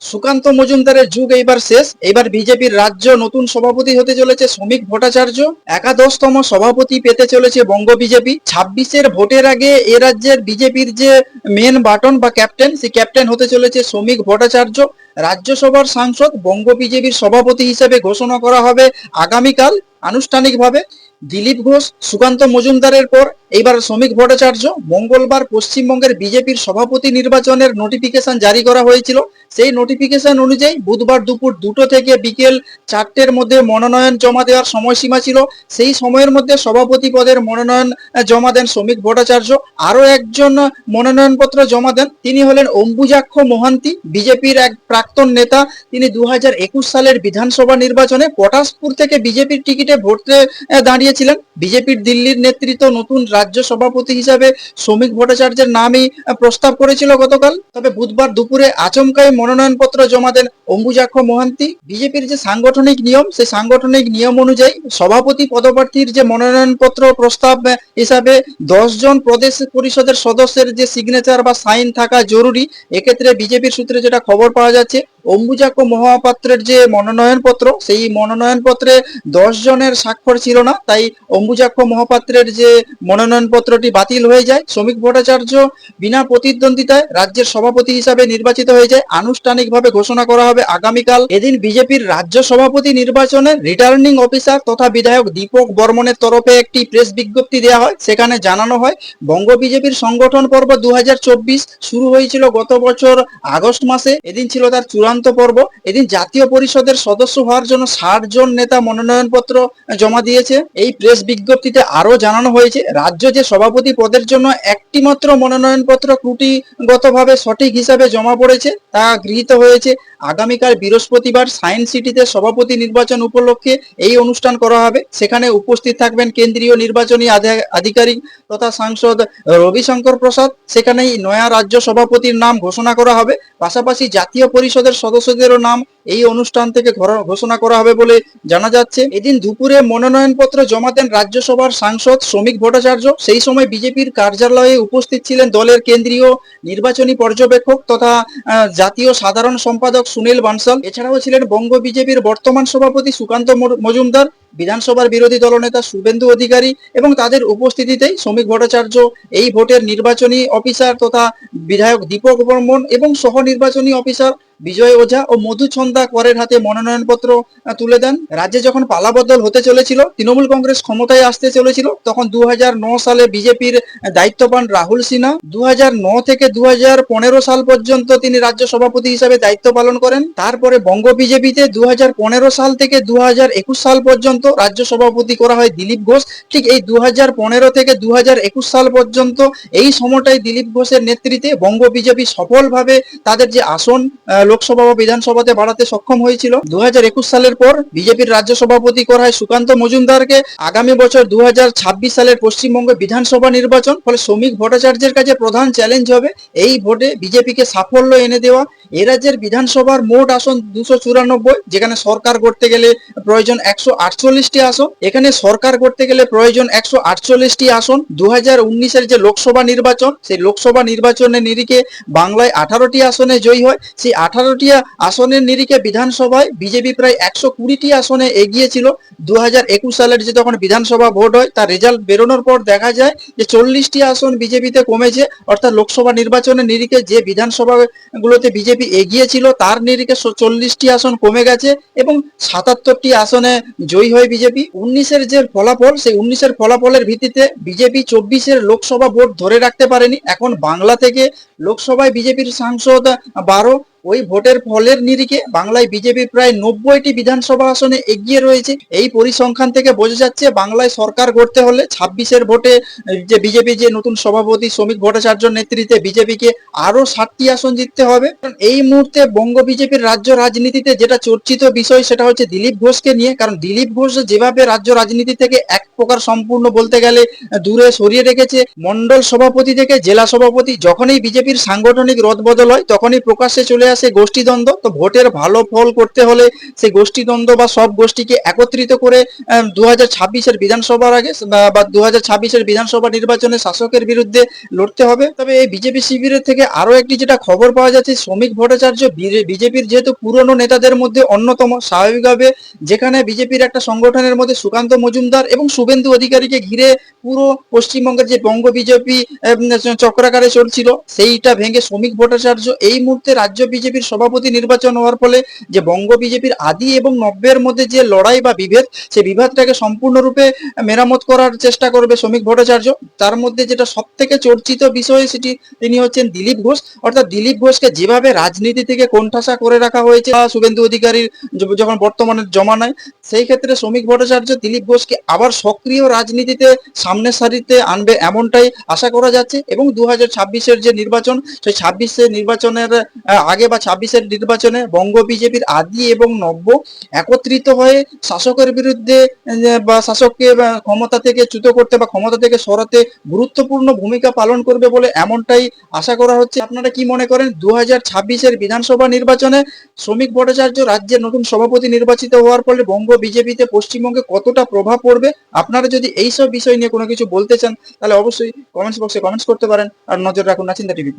সুকান্ত মজুমদারের যুগ এইবার শেষ। এইবার বিজেপির রাজ্য নতুন সভাপতি হতে চলেছে শ্রমিক ভট্টাচার্য। একাদশতম সভাপতি পেতে চলেছে বঙ্গ বিজেপি। 26-এর ভোটের আগে এ রাজ্যের বিজেপির যে মেন বাটন বা ক্যাপ্টেন, সেই ক্যাপ্টেন হতে চলেছে শ্রমিক ভট্টাচার্য। রাজ্যসভার সাংসদ বঙ্গ বিজেপির সভাপতি হিসেবে ঘোষণা করা হবে আগামীকাল আনুষ্ঠানিকভাবে। দিলীপ ঘোষ, সুকান্ত মজুমদারের পর এইবার শ্রমিক ভট্টাচার্য। মঙ্গলবার পশ্চিমবঙ্গের বিজেপির সভাপতি নির্বাচনের নোটিফিকেশন জারি করা হয়েছিল। সেই নোটিফিকেশন অনুযায়ী বুধবার দুপুর 2টো থেকে বিকেল 4টের মধ্যে মনোনয়ন জমা দেওয়ার সময়সীমা ছিল। সেই সময়ের মধ্যে সভাপতি পদের মনোনয়ন জমা দেন শ্রমিক ভট্টাচার্য। আরও একজন মনোনয়নপত্র জমা দেন, তিনি হলেন অম্বুজাক্ষ মোহান্তি, বিজেপির এক প্রাক্তন নেতা। তিনি 2021 সালের বিধানসভা নির্বাচনে পটাশপুর থেকে বিজেপির টিকিটে ভোটে দাঁড়িয়েছিলেন। বিজেপির দিল্লির নেতৃত্ব নতুন রাজ্য সভাপতি হিসাবে শ্রমিক ভট্টাচার্যের নামই প্রস্তাব করেছিল গতকাল। তবে বুধবার দুপুরে আচমকাই মনোনয়নপত্র জমা দেন অম্বুজাক্ষ মোহান্তি। বিজেপির যে সাংগঠনিক নিয়ম, সেই সাংগঠনিক নিয়ম অনুযায়ী সভাপতি পদপ্রার্থীর যে মনোনয়নপত্র প্রস্তাব হিসাবে 10 জন প্রদেশ পরিষদের সদস্যের যে সিগনেচার বা সাইন থাকা জরুরি। এক্ষেত্রে বিজেপির সূত্রে যেটা খবর পাওয়া যাচ্ছে, অম্বুজাক্ষ মহাপাত্রের যে মনোনয়নপত্র, সেই মনোনয়নপত্রে 10 জনের স্বাক্ষর ছিল না, তাই অম্বুজাক্ষ মহাপাত্রের যে মনোনয়নপত্রটি বাতিল হয়ে যায়। শ্রমিক ভট্টাচার্য বিনা প্রতিদ্বন্দ্বিতায় রাজ্যের সভাপতি হিসাবে নির্বাচিত হয়ে যায়। আনুষ্ঠানিকভাবে ঘোষণা করা হবে আগামীকাল। এদিন বিজেপির রাজ্য সভাপতি নির্বাচনে রিটার্নিং অফিসার তথা বিধায়ক দীপক বর্মনের তরফে একটি প্রেস বিজ্ঞপ্তি দেওয়া হয়। সেখানে জানানো হয়, বঙ্গ বিজেপির সংগঠন পর্ব 2024 শুরু হয়েছিল গত বছর আগস্ট মাসে। এদিন ছিল তার চূড়ান্ত পর্ব। এদিন জাতীয় পরিষদের সদস্য হওয়ার জন্য 60 জন নেতা মনোনয়নপত্র জমা দিয়েছে। এই প্রেস বিজ্ঞপ্তিতে আরো জানানো হয়েছে, রাজ্য যে সভাপতি পদের জন্য একটি মাত্র মনোনয়নপত্র ত্রুটিগতভাবে সঠিক হিসাবে জমা পড়েছে, তা গৃহীত হয়েছে। আগামীকাল বৃহস্পতিবার সায়েন্স সিটিতে সভাপতি নির্বাচন উপলক্ষে এই অনুষ্ঠান করা হবে। সেখানে উপস্থিত থাকবেন কেন্দ্রীয় নির্বাচনী আধিকারিক তথা সাংসদ রবিশঙ্কর প্রসাদ। সেখানেই নয়া রাজ্য সভাপতির নাম ঘোষণা করা হবে। পাশাপাশি জাতীয় পরিষদের সদস্যদেরও নাম এই অনুষ্ঠান থেকে ঘোষণা করা হবে বলে জানা যাচ্ছে। এদিন দুপুরে মনোনয়নপত্র জমা দেন রাজ্যসভার সাংসদ শ্রমিক ভট্টাচার্য। সেই সময় বিজেপির কার্যালয়ে উপস্থিত ছিলেন দলের কেন্দ্রীয় নির্বাচনী পর্যবেক্ষক তথা জাতীয় সাধারণ সম্পাদক সুনীল বানসাল। এছাড়াও ছিলেন বঙ্গ বিজেপির বর্তমান সভাপতি সুকান্ত মজুমদার, বিধানসভার বিরোধী দলনেতা শুভেন্দু অধিকারী, এবং তাদের উপস্থিতিতেই শ্রমিক ভট্টাচার্য এই ভোটের নির্বাচনী অফিসার তথা বিধায়ক দীপক বর্মন এবং সহ নির্বাচনী অফিসার বিজয় ওঝা ও মধুছন্দা করের হাতে মনোনয়নপত্র তুলে দেন। রাজ্যে যখন পালাবদল হতে চলেছিল, তৃণমূল কংগ্রেস ক্ষমতায় আসতে চলেছিল, তখন 2009 সালে বিজেপির দায়িত্ব পান রাহুল সিনহা। 2009 থেকে 2015 সাল পর্যন্ত তিনি রাজ্য সভাপতি হিসাবে দায়িত্ব পালন করেন। তারপরে বঙ্গ বিজেপিতে 2015 সাল থেকে 2021 সাল পর্যন্ত রাজ্য সভাপতি করা হয় দিলীপ ঘোষ। ঠিক এই 2015 থেকে 2021 সাল পর্যন্ত এই সময়টাই দিলীপ ঘোষের নেতৃত্বে বঙ্গ বিজেপি সফলভাবে তাদের যে আসন লোকসভা বা বিধানসভাতে বাড়াতে সক্ষম হয়েছিল। 2021 সালের পর বিজেপির রাজ্য সভাপতি করা হয় সুকান্ত মজুমদারকে। আগামী বছর 2026 সালের পশ্চিমবঙ্গ বিধানসভা নির্বাচন, ফলে শ্রমিক ভট্টাচার্যের কাছে প্রধান চ্যালেঞ্জ হবে এই ভোটে বিজেপিকে সাফল্য এনে দেওয়া। এ রাজ্যের বিধানসভার মোট আসন 294, যেখানে সরকার করতে গেলে প্রয়োজন 148টি আসন। এখানে সরকার করতে গেলে প্রয়োজন 148টি আসন। 2019-এর যে লোকসভা নির্বাচন, সেই লোকসভা নির্বাচনের নিরিখে বাংলায় 18টি আসনে জয়ী হয়। সেই 18টি আসনের নিরিখে বিধানসভায় বিজেপি প্রায় 120টি আসনে এগিয়ে ছিল। 2021 সালের যে তখন বিধানসভা ভোট হয়, তার রেজাল্ট বেরোনোর পর দেখা যায় যে 40টি আসন বিজেপিতে কমেছে। অর্থাৎ লোকসভা নির্বাচনের নিরিখে যে বিধানসভাগুলোতে বিজেপি এগিয়ে ছিল, তার নিরিখে 40টি আসন কমে গেছে এবং 77টি আসনে জয়ী হয় বিজেপি। 19-এর যে ফলাফল, সেই 19-এর ফলাফলের ভিত্তিতে বিজেপি 24-এর লোকসভা ভোট ধরে রাখতে পারেনি। এখন বাংলা থেকে লোকসভায় বিজেপির সাংসদ 12। ওই ভোটের ফলের নিরিখে বাংলায় বিজেপি প্রায় 90টি বিধানসভা আসনে এগিয়ে রয়েছে। এই পরিসংখ্যান থেকে বোঝা যাচ্ছে বাংলায় সরকার গড়তে হলে 26-এর ভোটে যে বিজেপি যে নতুন সভাপতি শ্রমিক ভট্টাচার্যর নেতৃত্বে বিজেপিকে আরো 60টি আসন জিততে হবে। এই মুহূর্তে বঙ্গ বিজেপির রাজ্য রাজনীতিতে যেটা চর্চিত বিষয়, সেটা হচ্ছে দিলীপ ঘোষকে নিয়ে। কারণ দিলীপ ঘোষ যেভাবে রাজ্য রাজনীতি থেকে এক প্রকার সম্পূর্ণ বলতে গেলে দূরে সরিয়ে রেখেছে। মন্ডল সভাপতি থেকে জেলা সভাপতি, যখনই বিজেপির সাংগঠনিক রদবদল হয় তখনই প্রকাশ্যে চলে আসে গোষ্ঠীদ্বন্দ্ব। তো ভোটের ভালো ফল করতে হলে সেই গোষ্ঠীদ্বন্দ্ব বা সব গোষ্ঠীকে একত্রিত করে 2026-এর বিধানসভার আগে বা 2026-এর বিধানসভা নির্বাচনে শাসকের বিরুদ্ধে লড়তে হবে। তবে এই বিজেপি শিবিরের থেকে আরো একটি যেটা খবর পাওয়া যাচ্ছে, শ্রমিক ভট্টাচার্য বিজেপির যেহেতু পুরনো নেতাদের মধ্যে অন্যতম, স্বাভাবিকভাবে যেখানে বিজেপির একটা সংগঠনের মধ্যে সুকান্ত মজুমদার এবং শুভেন্দু অধিকারীকে ঘিরে পুরো পশ্চিমবঙ্গের যে বঙ্গ বিজেপি চক্রাকারে চলছিল, সেইটা ভেঙে শ্রমিক ভট্টাচার্য এই মুহূর্তে রাজ্য বিজেপির সভাপতি নির্বাচন হওয়ার ফলে যে বঙ্গ বিজেপির আদি এবং নব্যের মধ্যে যে লড়াই বা বিভেদ, সেই বিভেদটাকে সম্পূর্ণরূপে মেরামত করার চেষ্টা করবে শ্রমিক ভট্টাচার্য। তার মধ্যে যেটা সব থেকে চর্চিত বিষয়, সেটি তিনি হচ্ছেন দিলীপ ঘোষ। অর্থাৎ দিলীপ ঘোষকে যেভাবে রাজনীতি থেকে কোণঠাসা করে রাখা হয়েছে শুভেন্দু অধিকারীর যখন বর্তমানে জমানায়, সেই ক্ষেত্রে শ্রমিক ভট্টাচার্য দিলীপ ঘোষকে আবার সক্রিয় রাজনীতিতে সামনের সারিতে আনবে এমনটাই আশা করা যাচ্ছে। এবং 2026-এর যে নির্বাচন, সেই 26-এর নির্বাচনের আগে বা 26-এর নির্বাচনে বঙ্গ বিজেপির আদি এবং নব্য একত্রিত হয়ে শাসকের বিরুদ্ধে বা শাসককে ক্ষমতা থেকে চ্যুত করতে বা ক্ষমতা থেকে সরাতে গুরুত্বপূর্ণ ভূমিকা পালন করবে বলে এমনটাই আশা করা হচ্ছে। আপনারা কি মনে করেন 2026-এর বিধানসভা নির্বাচনে শ্রমিক ভট্টাচার্য রাজ্যের নতুন সভাপতি নির্বাচিত হওয়ার ফলে বঙ্গ বিজেপিতে পশ্চিমবঙ্গে কতটা প্রভাব পড়বে? আপনারা যদি এইসব বিষয় নিয়ে কোনো কিছু বলতে চান তাহলে অবশ্যই কমেন্টস বক্সে কমেন্টস করতে পারেন। আর নজর রাখুন নাচিন্দা টিভি।